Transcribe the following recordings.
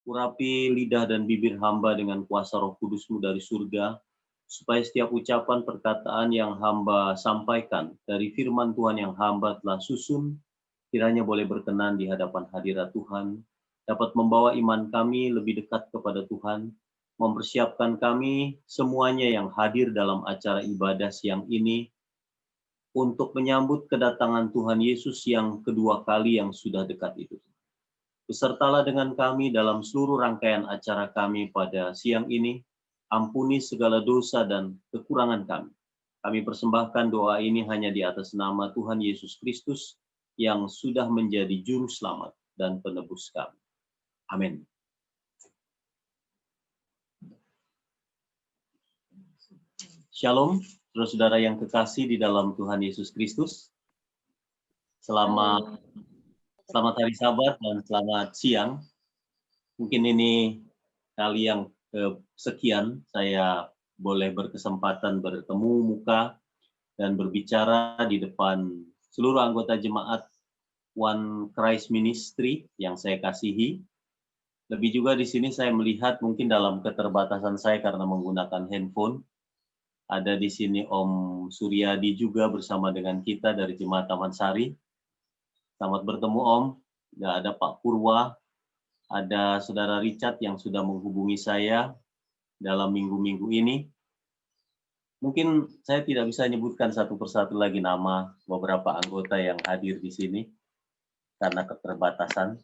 Urapi lidah dan bibir hamba dengan kuasa Roh Kudus-Mu dari surga, supaya setiap ucapan perkataan yang hamba sampaikan dari firman Tuhan yang hamba telah susun, kiranya boleh berkenan di hadapan hadirat Tuhan, dapat membawa iman kami lebih dekat kepada Tuhan, mempersiapkan kami semuanya yang hadir dalam acara ibadah siang ini, untuk menyambut kedatangan Tuhan Yesus yang kedua kali yang sudah dekat itu. Besertalah dengan kami dalam seluruh rangkaian acara kami pada siang ini. Ampuni segala dosa dan kekurangan kami. Kami persembahkan doa ini hanya di atas nama Tuhan Yesus Kristus yang sudah menjadi juru selamat dan penebus kami. Amin. Shalom, saudara-saudara yang kekasih di dalam Tuhan Yesus Kristus. Selamat hari Sabat dan selamat siang. Mungkin ini kali yang kesekian saya boleh berkesempatan bertemu muka dan berbicara di depan seluruh anggota jemaat One Christ Ministry yang saya kasihi. Lebih juga di sini saya melihat mungkin dalam keterbatasan saya karena menggunakan handphone. Ada di sini Om Suryadi juga bersama dengan kita dari Jemaat Taman Sari. Selamat bertemu Om. Dan ada Pak Purwa, ada Saudara Richard yang sudah menghubungi saya dalam minggu-minggu ini. Mungkin saya tidak bisa menyebutkan satu persatu lagi nama beberapa anggota yang hadir di sini karena keterbatasan.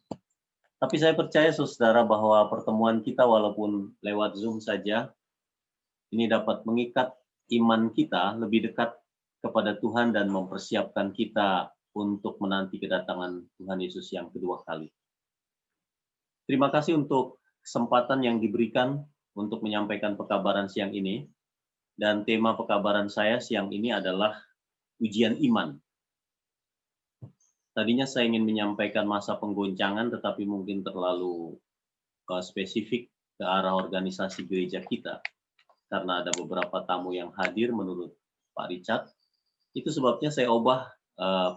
Tapi saya percaya saudara bahwa pertemuan kita walaupun lewat Zoom saja, ini dapat mengikat iman kita lebih dekat kepada Tuhan dan mempersiapkan kita untuk menanti kedatangan Tuhan Yesus yang kedua kali. Terima kasih untuk kesempatan yang diberikan untuk menyampaikan pekabaran siang ini. Dan tema pekabaran saya siang ini adalah ujian iman. Tadinya saya ingin menyampaikan masa penggoncangan, tetapi mungkin terlalu spesifik ke arah organisasi gereja kita. Karena ada beberapa tamu yang hadir menurut Pak Richard. Itu sebabnya saya ubah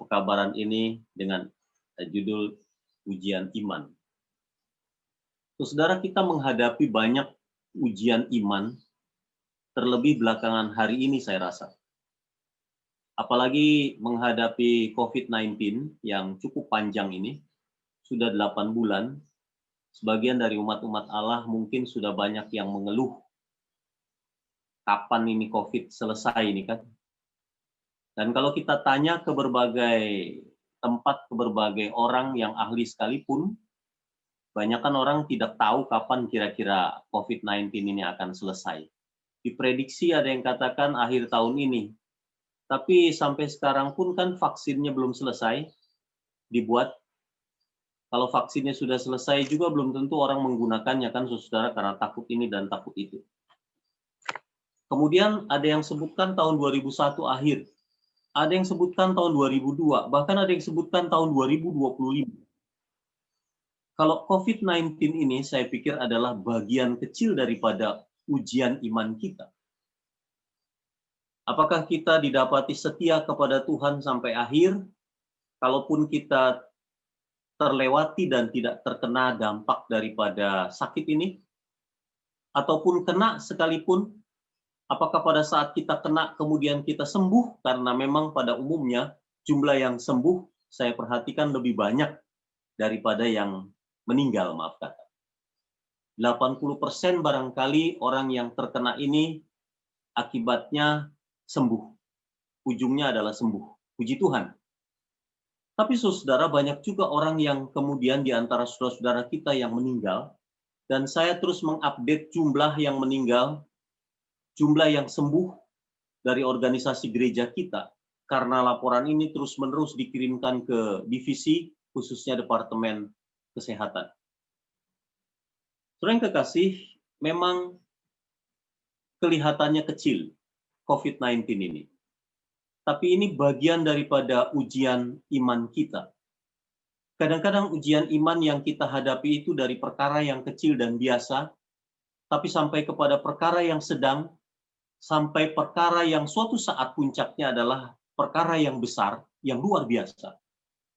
pekabaran ini dengan judul ujian iman. Saudara, kita menghadapi banyak ujian iman, terlebih belakangan hari ini saya rasa. Apalagi menghadapi COVID-19 yang cukup panjang ini, sudah 8 bulan, sebagian dari umat-umat Allah mungkin sudah banyak yang mengeluh, kapan ini COVID selesai ini kan. Dan kalau kita tanya ke berbagai tempat, ke berbagai orang yang ahli sekalipun, banyakkan orang tidak tahu kapan kira-kira COVID-19 ini akan selesai. Diprediksi ada yang katakan akhir tahun ini. Tapi sampai sekarang pun kan vaksinnya belum selesai dibuat. Kalau vaksinnya sudah selesai juga belum tentu orang menggunakannya kan saudara karena takut ini dan takut itu. Kemudian ada yang sebutkan tahun 2001 akhir. Ada yang sebutkan tahun 2002, bahkan ada yang sebutkan tahun 2025. Kalau COVID-19 ini saya pikir adalah bagian kecil daripada ujian iman kita. Apakah kita didapati setia kepada Tuhan sampai akhir? Kalaupun kita terlewati dan tidak terkena dampak daripada sakit ini? Ataupun kena sekalipun, apakah pada saat kita kena kemudian kita sembuh? Karena memang pada umumnya jumlah yang sembuh saya perhatikan lebih banyak daripada yang meninggal, maaf kata. 80% barangkali orang yang terkena ini akibatnya sembuh. Ujungnya adalah sembuh. Puji Tuhan. Tapi saudara, banyak juga orang yang kemudian di antara saudara-saudara kita yang meninggal, dan saya terus mengupdate jumlah yang meninggal, jumlah yang sembuh dari organisasi gereja kita, karena laporan ini terus-menerus dikirimkan ke divisi, khususnya Departemen Kesehatan. Saudara yang kekasih, memang kelihatannya kecil COVID-19 ini. Tapi ini bagian daripada ujian iman kita. Kadang-kadang ujian iman yang kita hadapi itu dari perkara yang kecil dan biasa, tapi sampai kepada perkara yang sedang, sampai perkara yang suatu saat puncaknya adalah perkara yang besar, yang luar biasa.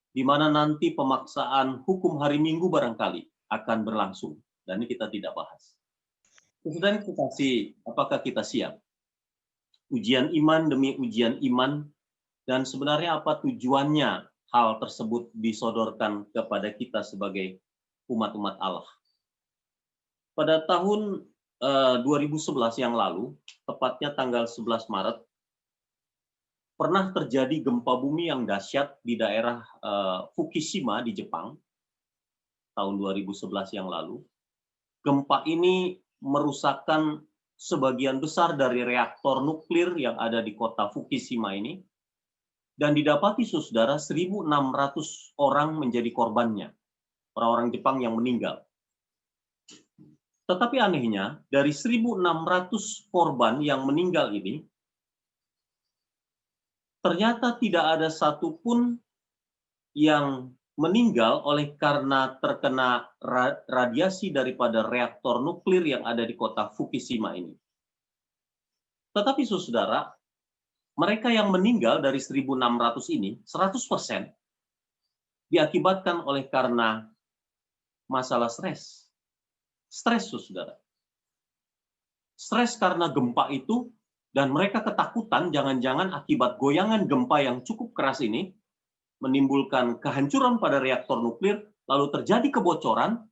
Di mana nanti pemaksaan hukum hari Minggu barangkali akan berlangsung Dan ini kita tidak bahas. Kemudian kita kasih, apakah kita siap? Ujian iman demi ujian iman, dan sebenarnya apa tujuannya hal tersebut disodorkan kepada kita sebagai umat-umat Allah. Pada tahun 2011 yang lalu, tepatnya tanggal 11 Maret, pernah terjadi gempa bumi yang dahsyat di daerah Fukushima di Jepang, tahun 2011 yang lalu. Gempa ini merusakkan sebagian besar dari reaktor nuklir yang ada di kota Fukushima ini, dan didapati saudara 1.600 orang menjadi korbannya, orang-orang Jepang yang meninggal. Tetapi anehnya, dari 1.600 korban yang meninggal ini, ternyata tidak ada satupun yang meninggal oleh karena terkena radiasi daripada reaktor nuklir yang ada di kota Fukushima ini. Tetapi saudara, mereka yang meninggal dari 1.600 ini, 100% diakibatkan oleh karena masalah stres. Stres, saudara. Stres karena gempa itu, dan mereka ketakutan jangan-jangan akibat goyangan gempa yang cukup keras ini menimbulkan kehancuran pada reaktor nuklir, lalu terjadi kebocoran,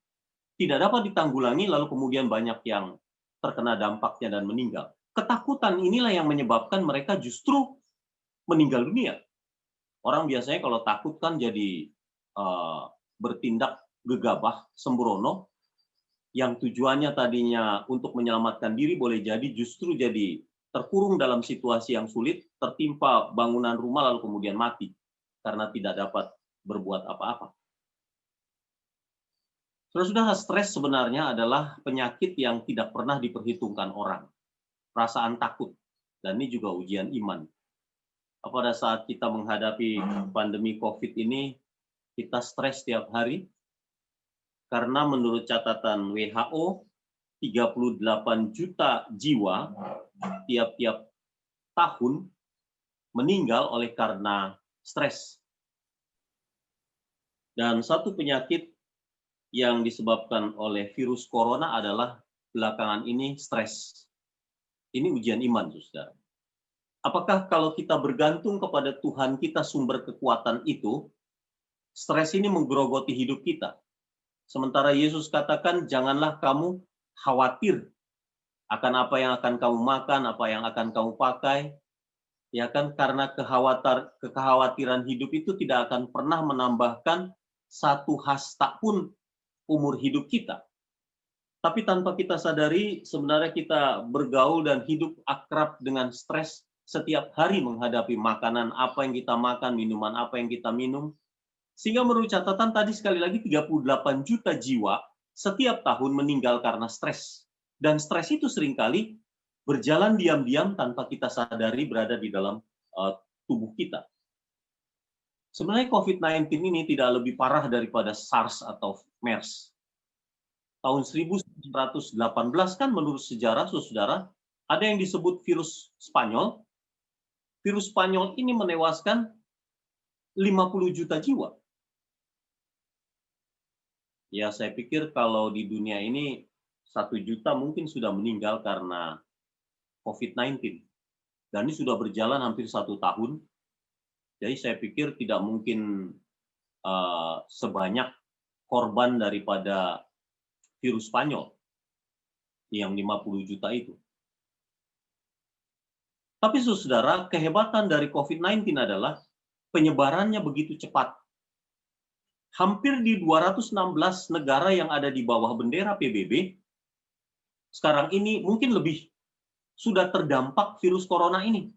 tidak dapat ditanggulangi, lalu kemudian banyak yang terkena dampaknya dan meninggal. Ketakutan inilah yang menyebabkan mereka justru meninggal dunia. Orang biasanya kalau takut kan jadi bertindak gegabah, sembrono, yang tujuannya tadinya untuk menyelamatkan diri boleh jadi justru jadi terkurung dalam situasi yang sulit, tertimpa bangunan rumah lalu kemudian mati karena tidak dapat berbuat apa-apa. Saudara, stres sebenarnya adalah penyakit yang tidak pernah diperhitungkan orang. Perasaan takut, dan ini juga ujian iman. Pada saat kita menghadapi pandemi COVID ini, kita stres setiap hari, karena menurut catatan WHO, 38 juta jiwa tiap-tiap tahun meninggal oleh karena stres. Dan satu penyakit yang disebabkan oleh virus corona adalah belakangan ini stres. Ini ujian iman, saudara. Apakah kalau kita bergantung kepada Tuhan kita sumber kekuatan itu, stres ini menggerogoti hidup kita? Sementara Yesus katakan, janganlah kamu khawatir akan apa yang akan kamu makan, apa yang akan kamu pakai. Ya kan, karena kekhawatiran hidup itu tidak akan pernah menambahkan satu hasta pun umur hidup kita. Tapi tanpa kita sadari, sebenarnya kita bergaul dan hidup akrab dengan stres setiap hari menghadapi makanan apa yang kita makan, minuman apa yang kita minum. Sehingga menurut catatan tadi sekali lagi 38 juta jiwa setiap tahun meninggal karena stres. Dan stres itu seringkali berjalan diam-diam tanpa kita sadari berada di dalam tubuh kita. Sebenarnya COVID-19 ini tidak lebih parah daripada SARS atau MERS. Tahun 1918 kan menurut sejarah, saudara, ada yang disebut virus Spanyol. Virus Spanyol ini menewaskan 50 juta jiwa. Ya, saya pikir kalau di dunia ini 1 juta mungkin sudah meninggal karena COVID-19. Dan ini sudah berjalan hampir 1 tahun. Jadi saya pikir tidak mungkin sebanyak korban daripada virus Spanyol yang 50 juta itu. Tapi saudara, kehebatan dari COVID-19 adalah penyebarannya begitu cepat. Hampir di 216 negara yang ada di bawah bendera PBB, sekarang ini mungkin lebih sudah terdampak virus corona ini.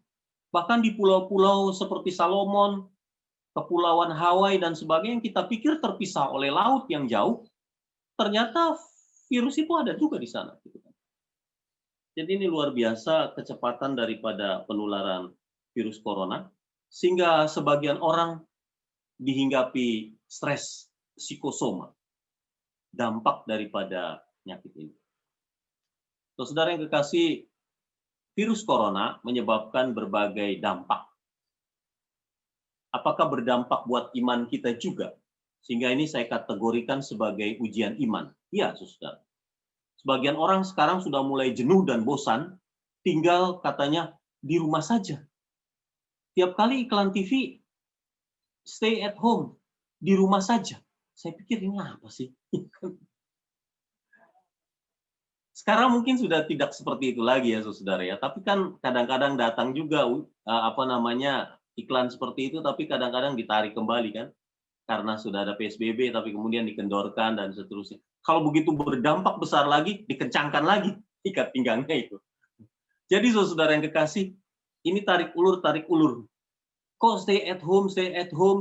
Bahkan di pulau-pulau seperti Salomon, Kepulauan Hawaii, dan sebagainya yang kita pikir terpisah oleh laut yang jauh, ternyata virus itu ada juga di sana. Jadi ini luar biasa kecepatan daripada penularan virus corona, sehingga sebagian orang dihinggapi stres psikosoma, dampak daripada penyakit ini. Saudara yang kekasih, virus corona menyebabkan berbagai dampak. Apakah berdampak buat iman kita juga? Sehingga ini saya kategorikan sebagai ujian iman. Ya, saudara. Sebagian orang sekarang sudah mulai jenuh dan bosan, tinggal katanya di rumah saja. Tiap kali iklan TV, stay at home, di rumah saja. Saya pikir ini apa sih? Sekarang mungkin sudah tidak seperti itu lagi ya, saudara ya. Tapi kan kadang-kadang datang juga iklan seperti itu, tapi kadang-kadang ditarik kembali kan, karena sudah ada PSBB, tapi kemudian dikendorkan dan seterusnya. Kalau begitu berdampak besar lagi, dikencangkan lagi ikat pinggangnya itu. Jadi saudara yang kekasih, ini tarik ulur, tarik ulur. Kok stay at home,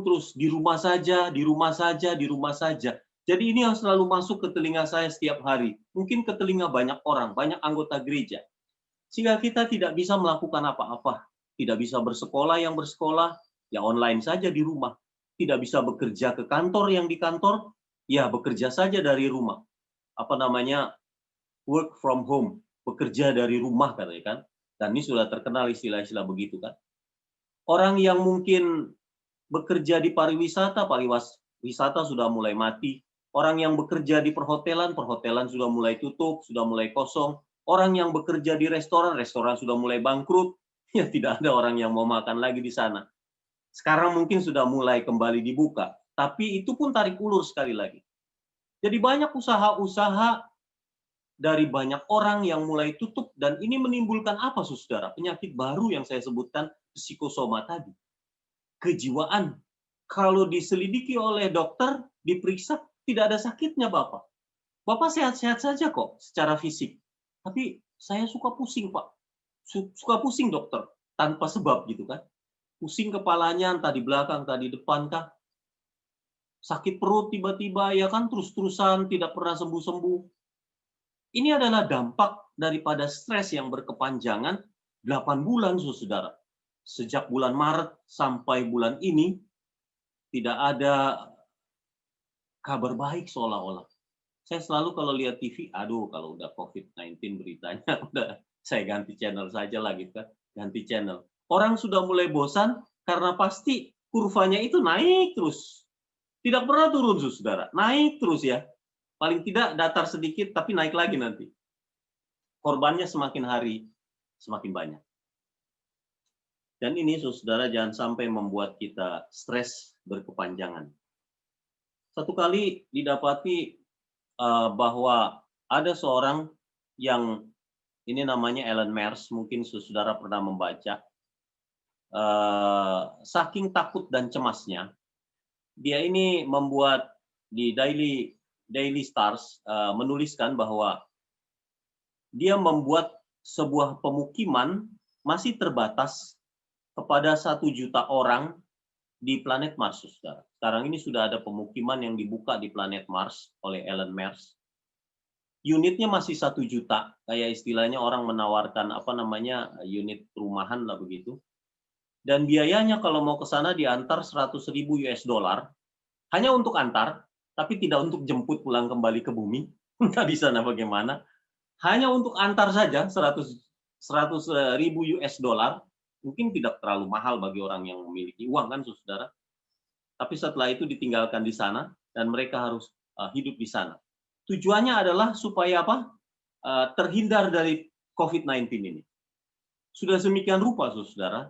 terus di rumah saja, di rumah saja, di rumah saja. Jadi ini yang selalu masuk ke telinga saya setiap hari. Mungkin ke telinga banyak orang, banyak anggota gereja. Sehingga kita tidak bisa melakukan apa-apa. Tidak bisa bersekolah yang bersekolah, ya online saja di rumah. Tidak bisa bekerja ke kantor yang di kantor, ya bekerja saja dari rumah. Work from home, bekerja dari rumah katanya kan. Dan ini sudah terkenal istilah-istilah begitu kan. Orang yang mungkin bekerja di pariwisata sudah mulai mati. Orang yang bekerja di perhotelan sudah mulai tutup, sudah mulai kosong. Orang yang bekerja di restoran sudah mulai bangkrut. Ya tidak ada orang yang mau makan lagi di sana. Sekarang mungkin sudah mulai kembali dibuka. Tapi itu pun tarik ulur sekali lagi. Jadi banyak usaha-usaha dari banyak orang yang mulai tutup. Dan ini menimbulkan apa, saudara? Penyakit baru yang saya sebutkan, psikosoma tadi. Kejiwaan. Kalau diselidiki oleh dokter, diperiksa, tidak ada sakitnya Bapak. Bapak sehat-sehat saja kok secara fisik. Tapi saya suka pusing Pak. Suka pusing dokter. Tanpa sebab gitu kan. Pusing kepalanya, entah di belakang, entah di depan kah. Sakit perut tiba-tiba, ya kan, terus-terusan, tidak pernah sembuh-sembuh. Ini adalah dampak daripada stres yang berkepanjangan 8 bulan, saudara. Sejak bulan Maret sampai bulan ini, tidak ada kabar baik seolah-olah. Saya selalu kalau lihat TV, aduh kalau udah COVID-19 beritanya, udah saya ganti channel saja lah gitu kan, ganti channel. Orang sudah mulai bosan karena pasti kurvanya itu naik terus. Tidak pernah turun, saudara. Naik terus ya. Paling tidak datar sedikit, tapi naik lagi nanti. Korbannya semakin hari, semakin banyak. Dan ini, saudara, jangan sampai membuat kita stres berkepanjangan. Satu kali didapati bahwa ada seorang yang ini namanya Ellen Mers, mungkin saudara pernah membaca. Saking takut dan cemasnya, dia ini membuat di Daily Stars menuliskan bahwa dia membuat sebuah pemukiman masih terbatas kepada 1 juta orang di planet Mars, saudara. Sekarang ini sudah ada pemukiman yang dibuka di planet Mars oleh Ellen Mers. Unitnya masih 1 juta, kayak istilahnya orang menawarkan unit perumahan lah begitu. Dan biayanya kalau mau ke sana diantar 100.000 US dollar, hanya untuk antar, tapi tidak untuk jemput pulang kembali ke bumi. Entah di sana bagaimana. Hanya untuk antar saja 100.000 US dollar, mungkin tidak terlalu mahal bagi orang yang memiliki uang kan, saudara. Tapi setelah itu ditinggalkan di sana dan mereka harus hidup di sana. Tujuannya adalah supaya apa? Terhindar dari COVID-19 ini. Sudah sedemikian rupa, saudara.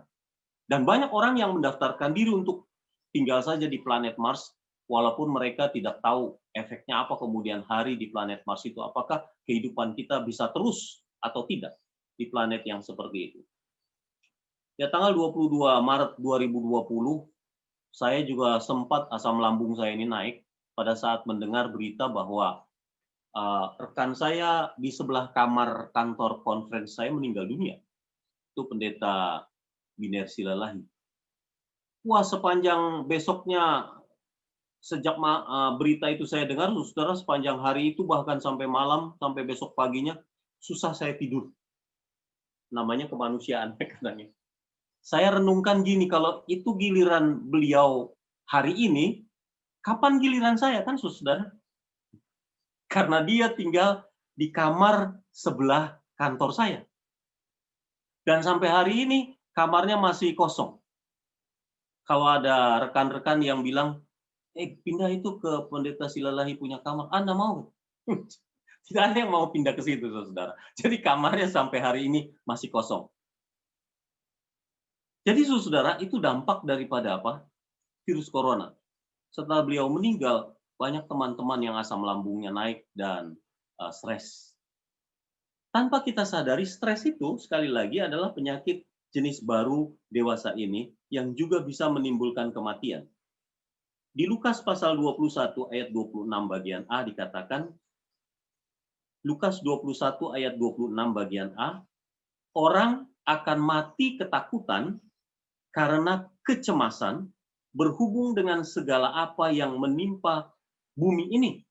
Dan banyak orang yang mendaftarkan diri untuk tinggal saja di planet Mars, walaupun mereka tidak tahu efeknya apa kemudian hari di planet Mars itu. Apakah kehidupan kita bisa terus atau tidak di planet yang seperti itu. Ya, tanggal 22 Maret 2020, saya juga sempat asam lambung saya ini naik pada saat mendengar berita bahwa rekan saya di sebelah kamar kantor conference saya meninggal dunia. Itu pendeta Biner Silalahi. Wah, sepanjang besoknya, sejak berita itu saya dengar, saudara, sepanjang hari itu bahkan sampai malam, sampai besok paginya, susah saya tidur. Namanya kemanusiaan katanya. Saya renungkan gini, kalau itu giliran beliau hari ini, kapan giliran saya kan, saudara? Karena dia tinggal di kamar sebelah kantor saya. Dan sampai hari ini kamarnya masih kosong. Kalau ada rekan-rekan yang bilang, pindah itu ke pendeta Silalahi punya kamar, Anda mau? Tidak ada yang mau pindah ke situ, saudara. Jadi kamarnya sampai hari ini masih kosong. Jadi saudara, itu dampak daripada apa? Virus corona. Setelah beliau meninggal, banyak teman-teman yang asam lambungnya naik dan stres. Tanpa kita sadari, stres itu sekali lagi adalah penyakit jenis baru dewasa ini yang juga bisa menimbulkan kematian. Di Lukas pasal 21 ayat 26 bagian A dikatakan, Lukas 21 ayat 26 bagian A, orang akan mati ketakutan karena kecemasan berhubung dengan segala apa yang menimpa bumi ini.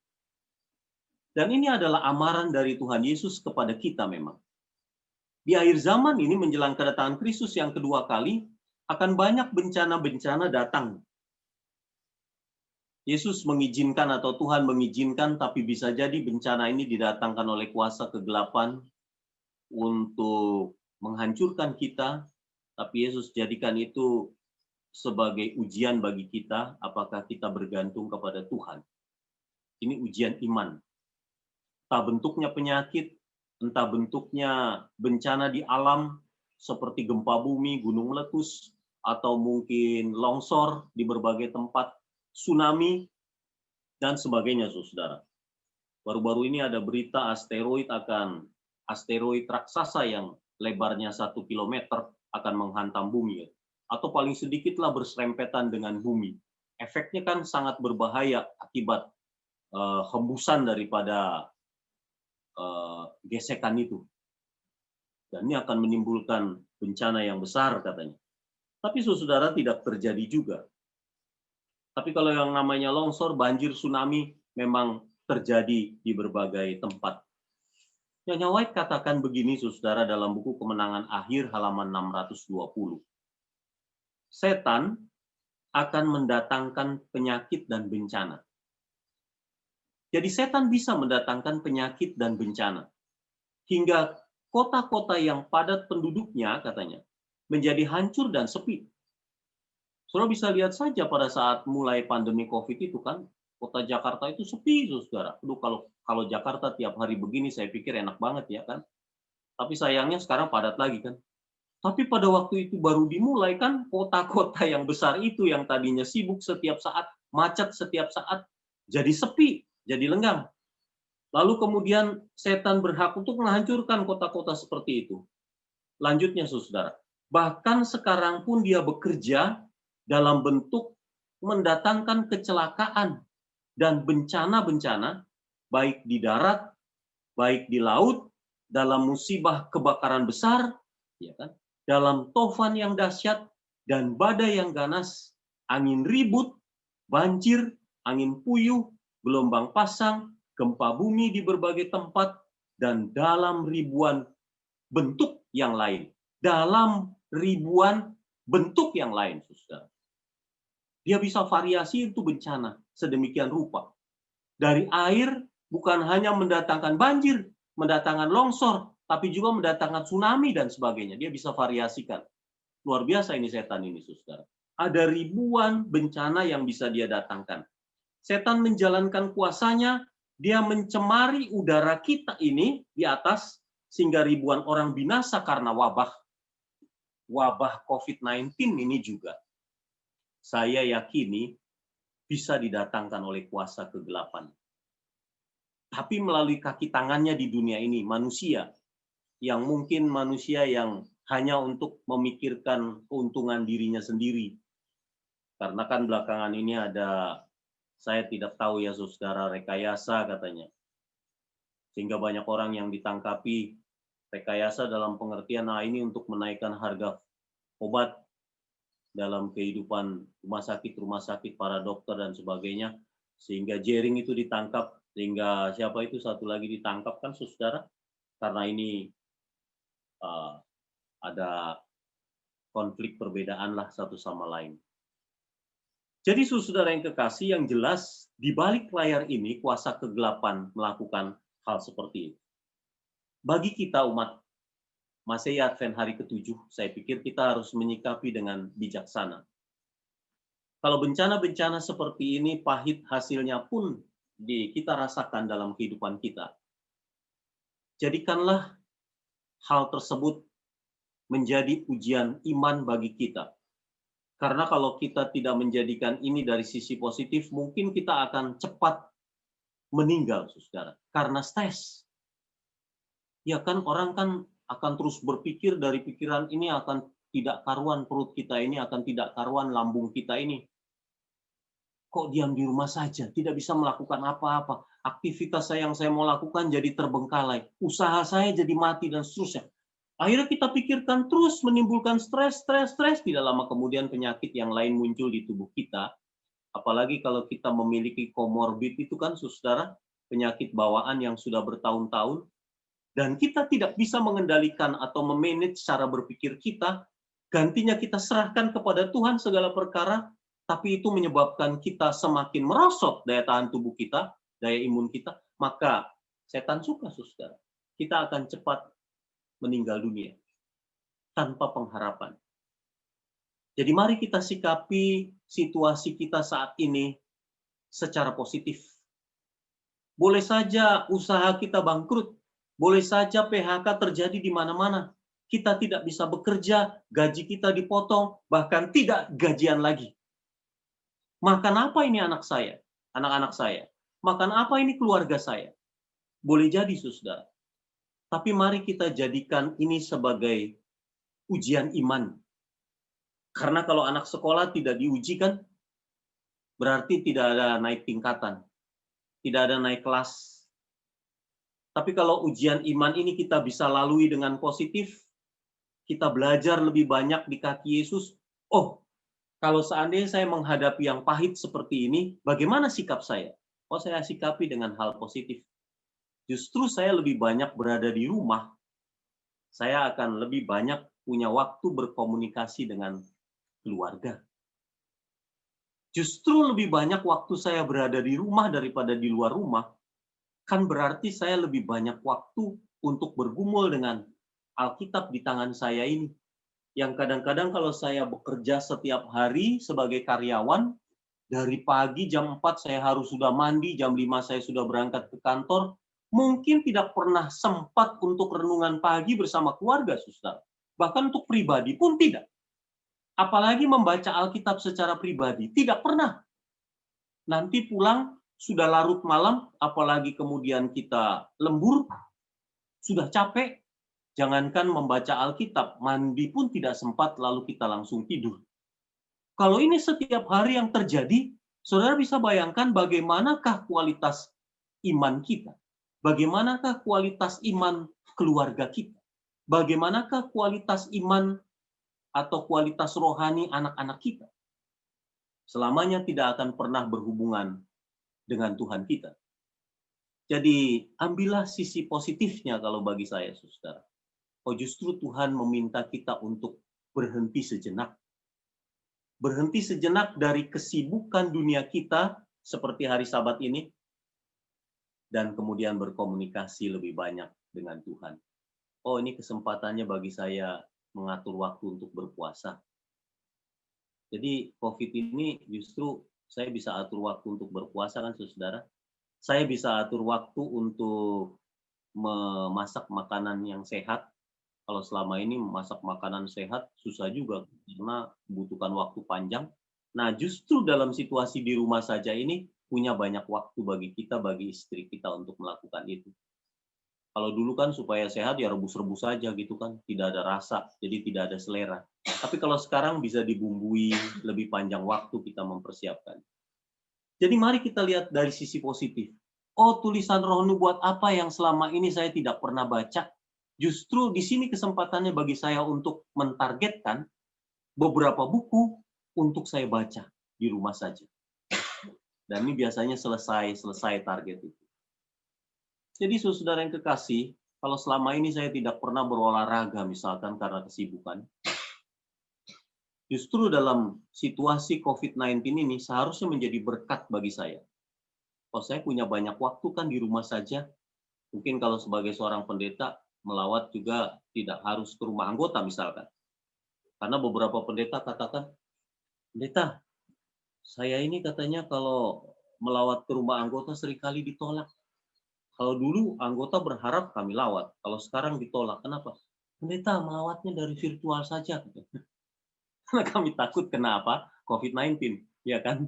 Dan ini adalah amaran dari Tuhan Yesus kepada kita memang. Di akhir zaman ini menjelang kedatangan Kristus yang kedua kali, akan banyak bencana-bencana datang. Yesus mengizinkan atau Tuhan mengizinkan, tapi bisa jadi bencana ini didatangkan oleh kuasa kegelapan untuk menghancurkan kita, tapi Yesus jadikan itu sebagai ujian bagi kita, apakah kita bergantung kepada Tuhan. Ini ujian iman. Entah bentuknya penyakit, entah bentuknya bencana di alam, seperti gempa bumi, gunung meletus, atau mungkin longsor di berbagai tempat, tsunami, dan sebagainya, saudara. Baru-baru ini ada berita asteroid raksasa yang lebarnya 1 kilometer akan menghantam bumi. Atau paling sedikitlah berserempetan dengan bumi. Efeknya kan sangat berbahaya akibat hembusan daripada gesekan itu. Dan ini akan menimbulkan bencana yang besar katanya. Tapi saudara, tidak terjadi juga. Tapi kalau yang namanya longsor, banjir, tsunami memang terjadi di berbagai tempat. Nyonya White katakan begini, saudara, dalam buku Kemenangan Akhir halaman 620. Setan akan mendatangkan penyakit dan bencana. Jadi setan bisa mendatangkan penyakit dan bencana. Hingga kota-kota yang padat penduduknya, katanya, menjadi hancur dan sepi. Saudara bisa lihat saja pada saat mulai pandemi COVID itu kan, kota Jakarta itu sepi, saudara. Aduh, kalau Jakarta tiap hari begini, saya pikir enak banget ya kan. Tapi sayangnya sekarang padat lagi kan. Tapi pada waktu itu baru dimulai kan, kota-kota yang besar itu yang tadinya sibuk setiap saat, macet setiap saat, jadi sepi, jadi lenggang. Lalu kemudian setan berhak untuk menghancurkan kota-kota seperti itu. Lanjutnya, saudara. Bahkan sekarang pun dia bekerja dalam bentuk mendatangkan kecelakaan dan bencana-bencana, baik di darat, baik di laut, dalam musibah kebakaran besar, ya kan? Dalam tofan yang dahsyat dan badai yang ganas, angin ribut, banjir, angin puyuh, gelombang pasang, gempa bumi di berbagai tempat, dan dalam ribuan bentuk yang lain. Dalam ribuan bentuk yang lain, saudara. Dia bisa variasi itu bencana sedemikian rupa. Dari air bukan hanya mendatangkan banjir, mendatangkan longsor, tapi juga mendatangkan tsunami dan sebagainya. Dia bisa variasikan. Luar biasa ini setan ini, saudara. Ada ribuan bencana yang bisa dia datangkan. Setan menjalankan kuasanya, dia mencemari udara kita ini di atas, sehingga ribuan orang binasa karena wabah COVID-19 ini juga. Saya yakini bisa didatangkan oleh kuasa kegelapan. Tapi melalui kaki tangannya di dunia ini, manusia yang mungkin manusia yang hanya untuk memikirkan keuntungan dirinya sendiri. Karena kan belakangan ini ada, saya tidak tahu ya saudara, rekayasa katanya. Sehingga banyak orang yang ditangkapi rekayasa dalam pengertian, nah ini untuk menaikkan harga obat dalam kehidupan rumah sakit, para dokter dan sebagainya, sehingga Jering itu ditangkap, sehingga siapa itu satu lagi ditangkap kan saudara, karena ini ada konflik perbedaan lah satu sama lain. Jadi saudara yang kekasih, yang jelas di balik layar ini kuasa kegelapan melakukan hal seperti itu. Bagi kita umat Masehi Advent hari ke-7, saya pikir kita harus menyikapi dengan bijaksana. Kalau bencana-bencana seperti ini, pahit hasilnya pun kita rasakan dalam kehidupan kita. Jadikanlah hal tersebut menjadi ujian iman bagi kita. Karena kalau kita tidak menjadikan ini dari sisi positif, mungkin kita akan cepat meninggal, saudara. Karena stres. Ya kan, orang kan akan terus berpikir dari pikiran ini akan tidak karuan perut kita ini, akan tidak karuan lambung kita ini. Kok diam di rumah saja, tidak bisa melakukan apa-apa. Aktivitas yang saya mau lakukan jadi terbengkalai. Usaha saya jadi mati dan seterusnya. Akhirnya kita pikirkan terus menimbulkan stres. Tidak lama kemudian penyakit yang lain muncul di tubuh kita. Apalagi kalau kita memiliki komorbid itu kan, saudara, penyakit bawaan yang sudah bertahun-tahun. Dan kita tidak bisa mengendalikan atau memanage cara berpikir kita. Gantinya kita serahkan kepada Tuhan segala perkara. Tapi itu menyebabkan kita semakin merosot daya tahan tubuh kita, daya imun kita. Maka setan suka, saudara. Kita akan cepat meninggal dunia tanpa pengharapan. Jadi mari kita sikapi situasi kita saat ini secara positif. Boleh saja usaha kita bangkrut, boleh saja PHK terjadi di mana-mana. Kita tidak bisa bekerja, gaji kita dipotong, bahkan tidak gajian lagi. Makan apa ini anak saya, anak-anak saya? Makan apa ini keluarga saya? Boleh jadi, saudara. Tapi mari kita jadikan ini sebagai ujian iman. Karena kalau anak sekolah tidak diujikan, berarti tidak ada naik tingkatan. Tidak ada naik kelas. Tapi kalau ujian iman ini kita bisa lalui dengan positif, kita belajar lebih banyak di kaki Yesus. Oh, kalau seandainya saya menghadapi yang pahit seperti ini, bagaimana sikap saya? Oh, saya sikapi dengan hal positif. Justru saya lebih banyak berada di rumah, saya akan lebih banyak punya waktu berkomunikasi dengan keluarga. Justru lebih banyak waktu saya berada di rumah daripada di luar rumah, kan berarti saya lebih banyak waktu untuk bergumul dengan Alkitab di tangan saya ini. Yang kadang-kadang kalau saya bekerja setiap hari sebagai karyawan, dari pagi jam 4 saya harus sudah mandi, jam 5 saya sudah berangkat ke kantor, mungkin tidak pernah sempat untuk renungan pagi bersama keluarga, saudara. Bahkan untuk pribadi pun tidak. Apalagi membaca Alkitab secara pribadi, tidak pernah. Nanti pulang sudah larut malam, apalagi kemudian kita lembur, sudah capek, jangankan membaca Alkitab, mandi pun tidak sempat, lalu kita langsung tidur. Kalau ini setiap hari yang terjadi, saudara bisa bayangkan bagaimanakah kualitas iman kita. Bagaimanakah kualitas iman keluarga kita? Bagaimanakah kualitas iman atau kualitas rohani anak-anak kita? Selamanya tidak akan pernah berhubungan dengan Tuhan kita. Jadi ambillah sisi positifnya kalau bagi saya, saudara. Oh, justru Tuhan meminta kita untuk berhenti sejenak. Berhenti sejenak dari kesibukan dunia kita seperti hari Sabat ini, dan kemudian berkomunikasi lebih banyak dengan Tuhan. Oh, ini kesempatannya bagi saya mengatur waktu untuk berpuasa. Jadi COVID ini justru saya bisa atur waktu untuk berpuasa kan, saudara. Saya bisa atur waktu untuk memasak makanan yang sehat. Kalau selama ini memasak makanan sehat susah juga karena membutuhkan waktu panjang. Nah, justru dalam situasi di rumah saja ini punya banyak waktu bagi kita, bagi istri kita untuk melakukan itu. Kalau dulu kan supaya sehat ya rebus-rebus saja gitu kan, tidak ada rasa, jadi tidak ada selera. Tapi kalau sekarang bisa dibumbui, lebih panjang waktu kita mempersiapkan. Jadi mari kita lihat dari sisi positif. Oh, tulisan Roh Nubuat apa yang selama ini saya tidak pernah baca? Justru di sini kesempatannya bagi saya untuk mentargetkan beberapa buku untuk saya baca di rumah saja. Dan ini biasanya selesai target itu. Jadi saudara yang kekasih, kalau selama ini saya tidak pernah berolahraga misalkan karena kesibukan, justru dalam situasi COVID-19 ini seharusnya menjadi berkat bagi saya. Oh, saya punya banyak waktu kan di rumah saja. Mungkin kalau sebagai seorang pendeta, melawat juga tidak harus ke rumah anggota misalkan. Karena beberapa pendeta katakan, pendeta, saya ini katanya kalau melawat ke rumah anggota seringkali ditolak. Kalau dulu anggota berharap kami lawat, kalau sekarang ditolak. Kenapa? Pendeta melawatnya dari virtual saja. Karena kami takut kenapa? COVID-19, ya kan?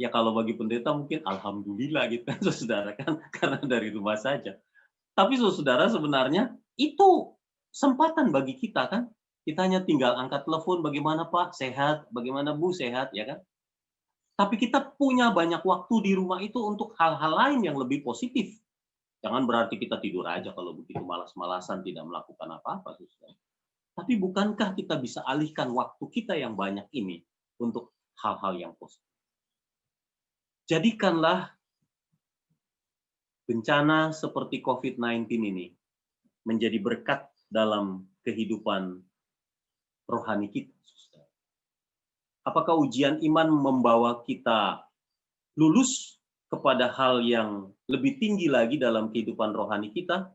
Ya kalau bagi pendeta mungkin alhamdulillah gitu kan saudara kan, karena dari rumah saja. Tapi saudara sebenarnya itu kesempatan bagi kita kan. Kita hanya tinggal angkat telepon, bagaimana Pak? Sehat? Bagaimana Bu? Sehat? Ya kan? Tapi kita punya banyak waktu di rumah itu untuk hal-hal lain yang lebih positif. Jangan berarti kita tidur aja kalau begitu malas-malasan tidak melakukan apa-apa. Saudara. Tapi bukankah kita bisa alihkan waktu kita yang banyak ini untuk hal-hal yang positif? Jadikanlah bencana seperti COVID-19 ini menjadi berkat dalam kehidupan rohani kita. Apakah ujian iman membawa kita lulus kepada hal yang lebih tinggi lagi dalam kehidupan rohani kita?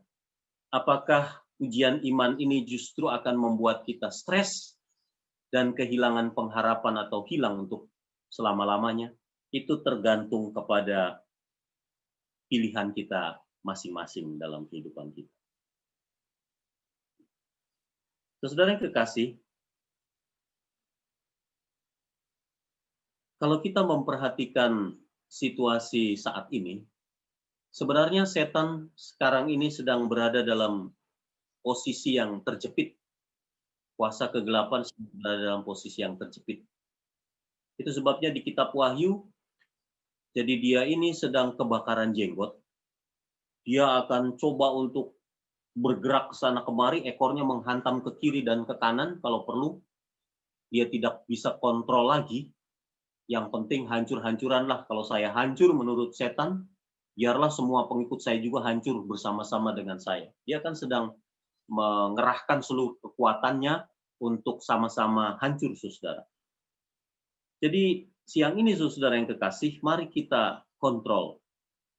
Apakah ujian iman ini justru akan membuat kita stres dan kehilangan pengharapan atau hilang untuk selama-lamanya? Itu tergantung kepada pilihan kita masing-masing dalam kehidupan kita. Saudara yang kekasih, kalau kita memperhatikan situasi saat ini, sebenarnya setan sekarang ini sedang berada dalam posisi yang terjepit. Kuasa kegelapan sedang berada dalam posisi yang terjepit. Itu sebabnya di kitab Wahyu, jadi dia ini sedang kebakaran jenggot. Dia akan coba untuk bergerak ke sana kemari, ekornya menghantam ke kiri dan ke kanan kalau perlu. Dia tidak bisa kontrol lagi. Yang penting hancur-hancuranlah. Kalau saya hancur menurut setan, biarlah semua pengikut saya juga hancur bersama-sama dengan saya. Dia kan sedang mengerahkan seluruh kekuatannya untuk sama-sama hancur, saudara. Jadi siang ini, saudara yang kekasih, mari kita kontrol,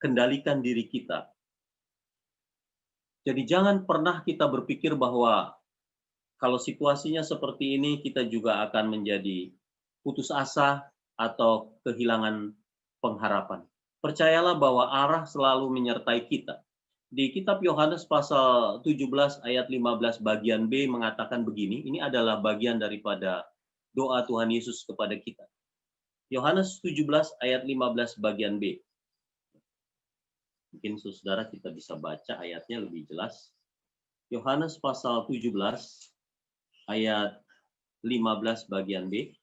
kendalikan diri kita. Jadi jangan pernah kita berpikir bahwa kalau situasinya seperti ini, kita juga akan menjadi putus asa atau kehilangan pengharapan. Percayalah bahwa arah selalu menyertai kita. Di kitab Yohanes pasal 17 ayat 15 bagian B mengatakan begini, ini adalah bagian daripada doa Tuhan Yesus kepada kita. Yohanes 17 ayat 15 bagian B. Mungkin saudara kita bisa baca ayatnya lebih jelas. Yohanes pasal 17 ayat 15 bagian B.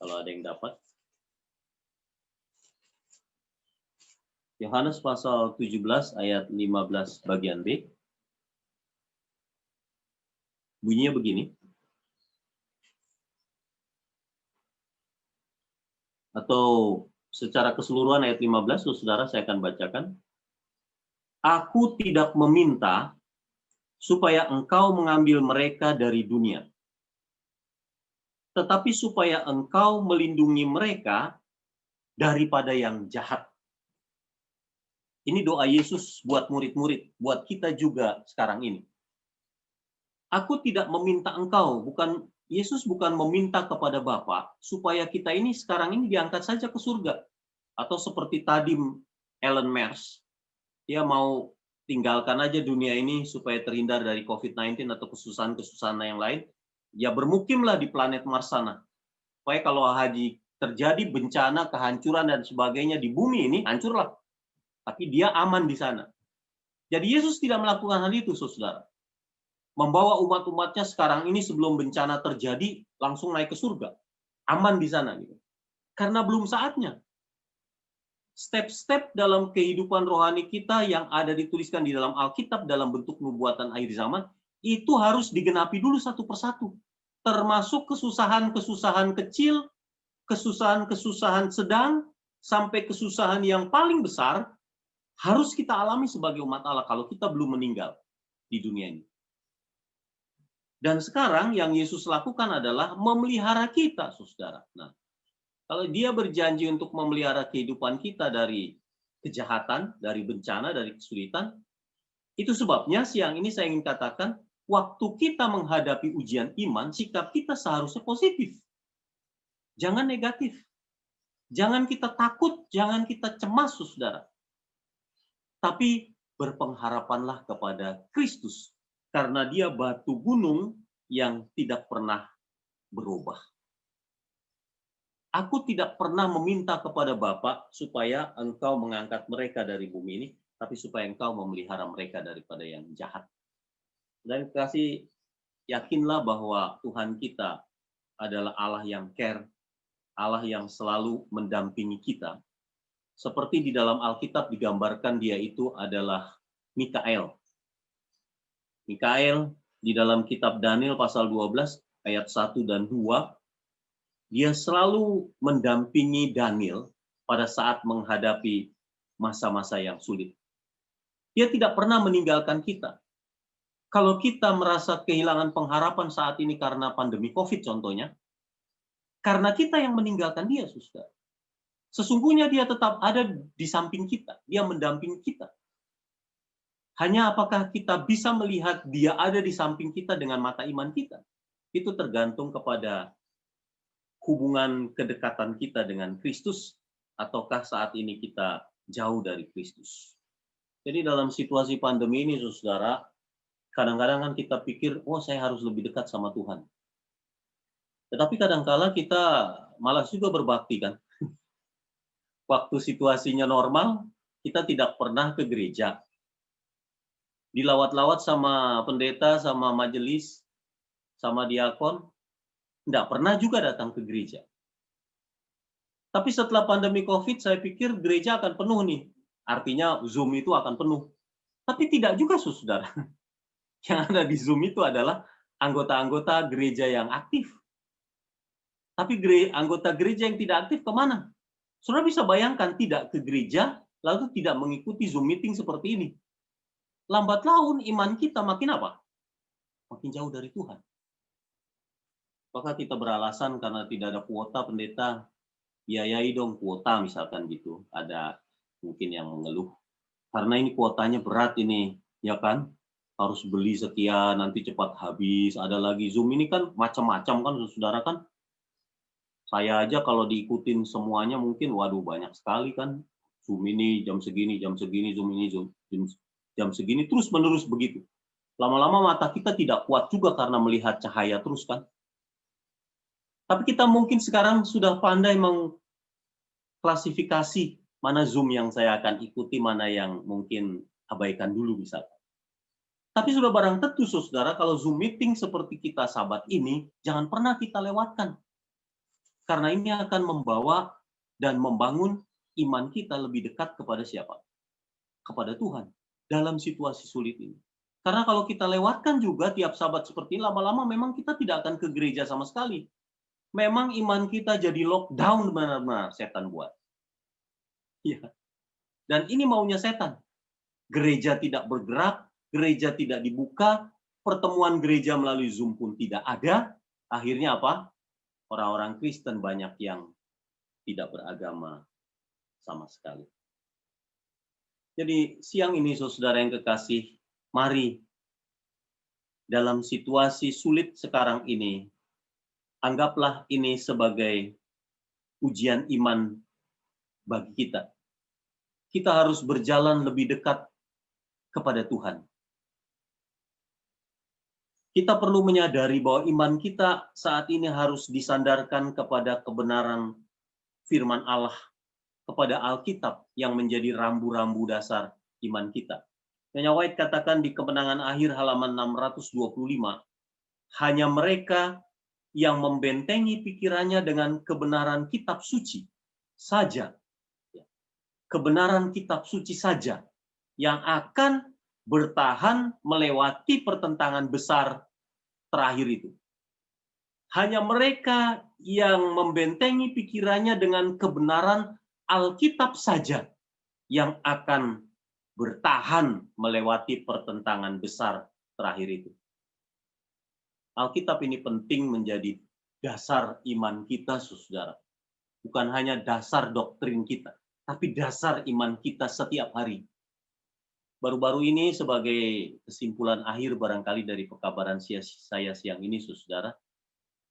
Kalau ada yang dapat. Yohanes pasal 17 ayat 15 bagian B. Bunyinya begini. Atau secara keseluruhan ayat 15, saudara saya akan bacakan. Aku tidak meminta supaya engkau mengambil mereka dari dunia, tetapi supaya engkau melindungi mereka daripada yang jahat. Ini doa Yesus buat murid-murid, buat kita juga sekarang ini. Aku tidak meminta engkau, Yesus bukan meminta kepada Bapa supaya kita ini sekarang ini diangkat saja ke surga. Atau seperti tadi Ellen Mers, dia mau tinggalkan aja dunia ini supaya terhindar dari COVID-19 atau kesusahan-kesusahan yang lain. Ya bermukimlah di planet Mars sana. Supaya kalau terjadi bencana, kehancuran dan sebagainya di bumi ini, hancurlah. Tapi dia aman di sana. Jadi Yesus tidak melakukan hal itu, saudara. Membawa umat-umatnya sekarang ini sebelum bencana terjadi, langsung naik ke surga. Aman di sana. Gitu. Karena belum saatnya. Step-step dalam kehidupan rohani kita yang ada dituliskan di dalam Alkitab dalam bentuk nubuatan akhir zaman, itu harus digenapi dulu satu persatu. Termasuk kesusahan-kesusahan kecil, kesusahan-kesusahan sedang, sampai kesusahan yang paling besar, harus kita alami sebagai umat Allah kalau kita belum meninggal di dunia ini. Dan sekarang yang Yesus lakukan adalah memelihara kita, saudara. Nah, kalau dia berjanji untuk memelihara kehidupan kita dari kejahatan, dari bencana, dari kesulitan, itu sebabnya siang ini saya ingin katakan, waktu kita menghadapi ujian iman, sikap kita seharusnya positif. Jangan negatif. Jangan kita takut, jangan kita cemas, saudara. Tapi berpengharapanlah kepada Kristus, karena dia batu gunung yang tidak pernah berubah. Aku tidak pernah meminta kepada Bapa supaya engkau mengangkat mereka dari bumi ini, tapi supaya engkau memelihara mereka daripada yang jahat. Dan kasih, yakinlah bahwa Tuhan kita adalah Allah yang care, Allah yang selalu mendampingi kita. Seperti di dalam Alkitab digambarkan dia itu adalah Mikael. Mikael di dalam kitab Daniel pasal 12 ayat 1 dan 2, dia selalu mendampingi Daniel pada saat menghadapi masa-masa yang sulit. Dia tidak pernah meninggalkan kita. Kalau kita merasa kehilangan pengharapan saat ini karena pandemi COVID contohnya, karena kita yang meninggalkan dia, saudara. Sesungguhnya dia tetap ada di samping kita, dia mendampingi kita. Hanya apakah kita bisa melihat dia ada di samping kita dengan mata iman kita? Itu tergantung kepada hubungan kedekatan kita dengan Kristus, ataukah saat ini kita jauh dari Kristus. Jadi dalam situasi pandemi ini, saudara, kadang-kadang kan kita pikir, oh saya harus lebih dekat sama Tuhan. Tetapi kadang-kala kita malas juga berbakti kan. Waktu situasinya normal, kita tidak pernah ke gereja. Dilawat-lawat sama pendeta, sama majelis, sama diakon, tidak pernah juga datang ke gereja. Tapi setelah pandemi COVID, saya pikir gereja akan penuh nih. Artinya Zoom itu akan penuh. Tapi tidak juga, saudara. Yang ada di Zoom itu adalah anggota-anggota gereja yang aktif. Tapi anggota gereja yang tidak aktif kemana? Saudara bisa bayangkan tidak ke gereja, lalu tidak mengikuti Zoom meeting seperti ini. Lambat laun iman kita makin apa? Makin jauh dari Tuhan. Maka kita beralasan karena tidak ada kuota pendeta, biayai dong kuota misalkan gitu. Ada mungkin yang mengeluh. Karena ini kuotanya berat ini, ya kan? Harus beli sekian, nanti cepat habis. Ada lagi Zoom ini kan macam-macam kan, saudara kan? Saya aja kalau diikutin semuanya mungkin, waduh banyak sekali kan. Zoom ini jam segini, Zoom ini jam segini, terus-menerus begitu. Lama-lama mata kita tidak kuat juga karena melihat cahaya terus kan. Tapi kita mungkin sekarang sudah pandai mengklasifikasi mana Zoom yang saya akan ikuti, mana yang mungkin abaikan dulu misalkan. Tapi sudah barang tentu, saudara, kalau Zoom meeting seperti kita sahabat ini, jangan pernah kita lewatkan. Karena ini akan membawa dan membangun iman kita lebih dekat kepada siapa? Kepada Tuhan dalam situasi sulit ini. Karena kalau kita lewatkan juga tiap sahabat seperti ini, lama-lama memang kita tidak akan ke gereja sama sekali. Memang iman kita jadi lockdown benar-benar setan buat. Ya. Dan ini maunya setan. Gereja tidak bergerak, gereja tidak dibuka, pertemuan gereja melalui Zoom pun tidak ada. Akhirnya apa? Orang-orang Kristen banyak yang tidak beragama sama sekali. Jadi siang ini saudara yang kekasih, mari dalam situasi sulit sekarang ini, anggaplah ini sebagai ujian iman bagi kita. Kita harus berjalan lebih dekat kepada Tuhan. Kita perlu menyadari bahwa iman kita saat ini harus disandarkan kepada kebenaran firman Allah, kepada Alkitab yang menjadi rambu-rambu dasar iman kita. Nyonya White katakan di Kemenangan Akhir halaman 625, hanya mereka yang membentengi pikirannya dengan kebenaran kitab suci saja, kebenaran kitab suci saja yang akan bertahan melewati pertentangan besar terakhir itu. Hanya mereka yang membentengi pikirannya dengan kebenaran Alkitab saja yang akan bertahan melewati pertentangan besar terakhir itu. Alkitab ini penting menjadi dasar iman kita, saudara. Bukan hanya dasar doktrin kita, tapi dasar iman kita setiap hari. Baru-baru ini sebagai kesimpulan akhir barangkali dari pekabaran saya siang ini, saudara.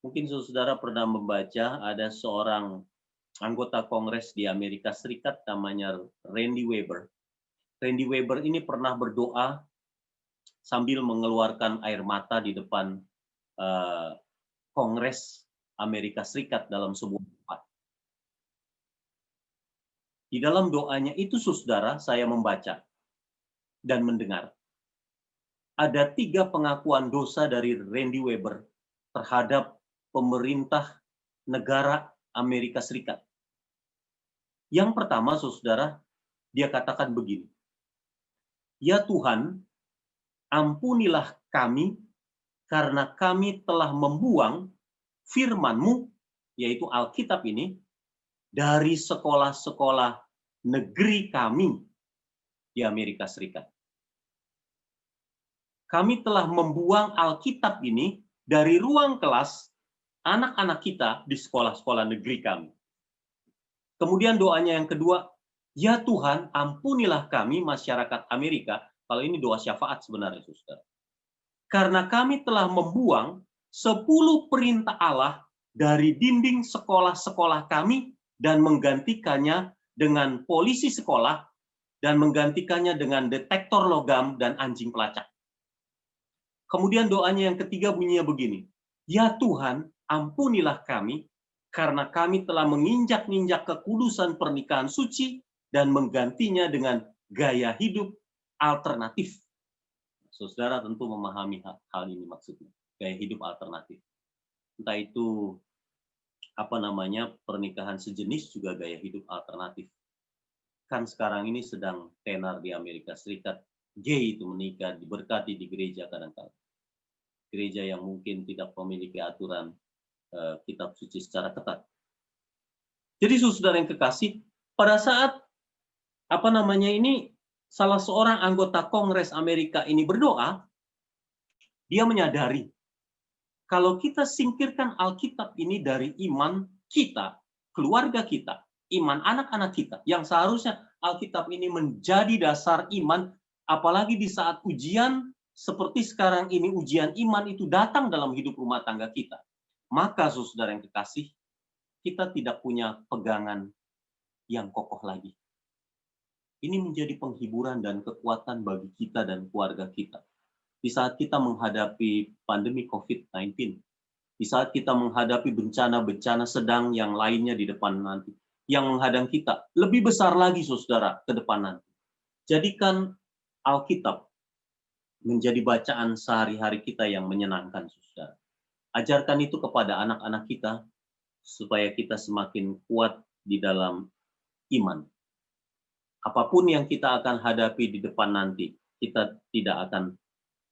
Mungkin saudara pernah membaca ada seorang anggota Kongres di Amerika Serikat namanya Randy Weber. Randy Weber ini pernah berdoa sambil mengeluarkan air mata di depan Kongres Amerika Serikat dalam sebuah tempat. Di dalam doanya itu, saudara, saya membaca dan mendengar. Ada 3 pengakuan dosa dari Randy Weber terhadap pemerintah negara Amerika Serikat. Yang pertama, saudara, dia katakan begini. Ya Tuhan, ampunilah kami karena kami telah membuang firman-Mu, yaitu Alkitab ini, dari sekolah-sekolah negeri kami di Amerika Serikat. Kami telah membuang Alkitab ini dari ruang kelas anak-anak kita di sekolah-sekolah negeri kami. Kemudian doanya yang kedua, ya Tuhan, ampunilah kami masyarakat Amerika. Kalau ini doa syafaat sebenarnya, saudara. Karena kami telah membuang 10 perintah Allah dari dinding sekolah-sekolah kami dan menggantikannya dengan polisi sekolah dan menggantikannya dengan detektor logam dan anjing pelacak. Kemudian doanya yang ketiga bunyinya begini. Ya Tuhan, ampunilah kami karena kami telah menginjak-ninjak kekudusan pernikahan suci dan menggantinya dengan gaya hidup alternatif. Saudara tentu memahami hal ini maksudnya, gaya hidup alternatif. Entah itu pernikahan sejenis juga gaya hidup alternatif. Kan sekarang ini sedang tenar di Amerika Serikat, gay itu menikah, diberkati di gereja kadang-kadang. Gereja yang mungkin tidak memiliki aturan kitab suci secara ketat. Jadi saudara yang kekasih, pada saat salah seorang anggota Kongres Amerika ini berdoa, dia menyadari kalau kita singkirkan Alkitab ini dari iman kita, keluarga kita, iman anak-anak kita, yang seharusnya Alkitab ini menjadi dasar iman, apalagi di saat ujian seperti sekarang ini, ujian iman itu datang dalam hidup rumah tangga kita. Maka saudara yang kekasih, kita tidak punya pegangan yang kokoh lagi. Ini menjadi penghiburan dan kekuatan bagi kita dan keluarga kita. Di saat kita menghadapi pandemi COVID-19, di saat kita menghadapi bencana-bencana sedang yang lainnya di depan nanti, yang menghadang kita, lebih besar lagi saudara ke depan nanti. Jadikan Alkitab menjadi bacaan sehari-hari kita yang menyenangkan saudara. Ajarkan itu kepada anak-anak kita, supaya kita semakin kuat di dalam iman. Apapun yang kita akan hadapi di depan nanti, kita tidak akan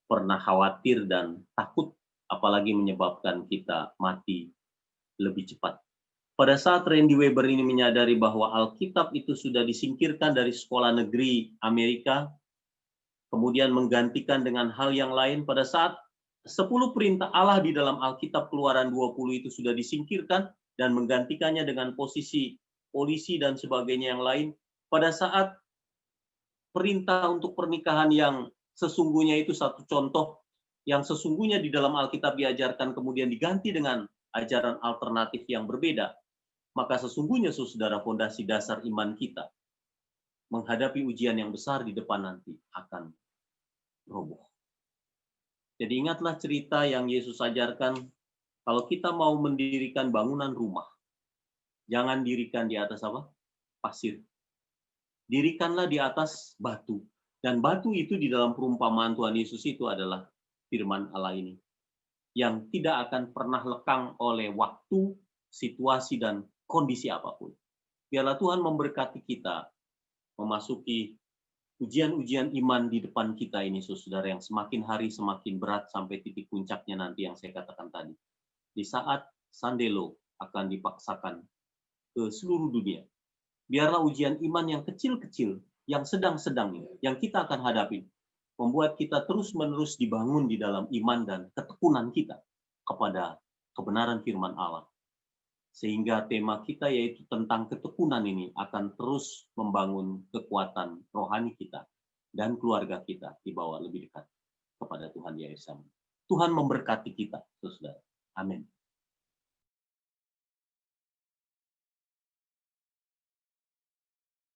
pernah khawatir dan takut, apalagi menyebabkan kita mati lebih cepat. Pada saat Randy Weber ini menyadari bahwa Alkitab itu sudah disingkirkan dari sekolah negeri Amerika, kemudian menggantikan dengan hal yang lain, pada saat 10 perintah Allah di dalam Alkitab Keluaran 20 itu sudah disingkirkan dan menggantikannya dengan posisi polisi dan sebagainya yang lain, pada saat perintah untuk pernikahan yang sesungguhnya itu satu contoh yang sesungguhnya di dalam Alkitab diajarkan kemudian diganti dengan ajaran alternatif yang berbeda, maka sesungguhnya saudara fondasi dasar iman kita menghadapi ujian yang besar di depan nanti akan roboh. Jadi ingatlah cerita yang Yesus ajarkan, kalau kita mau mendirikan bangunan rumah, jangan dirikan di atas apa? Pasir. Dirikanlah di atas batu. Dan batu itu di dalam perumpamaan Tuhan Yesus itu adalah firman Allah ini. Yang tidak akan pernah lekang oleh waktu, situasi, dan kondisi apapun. Biarlah Tuhan memberkati kita memasuki ujian-ujian iman di depan kita ini, saudara, yang semakin hari semakin berat sampai titik puncaknya nanti yang saya katakan tadi. Di saat Sandelo akan dipaksakan ke seluruh dunia. Biarlah ujian iman yang kecil-kecil, yang sedang-sedang ini, yang kita akan hadapi, membuat kita terus-menerus dibangun di dalam iman dan ketekunan kita kepada kebenaran firman Allah. Sehingga tema kita yaitu tentang ketekunan ini akan terus membangun kekuatan rohani kita dan keluarga kita dibawa lebih dekat kepada Tuhan Yesus. Tuhan memberkati kita, saudara. Amin.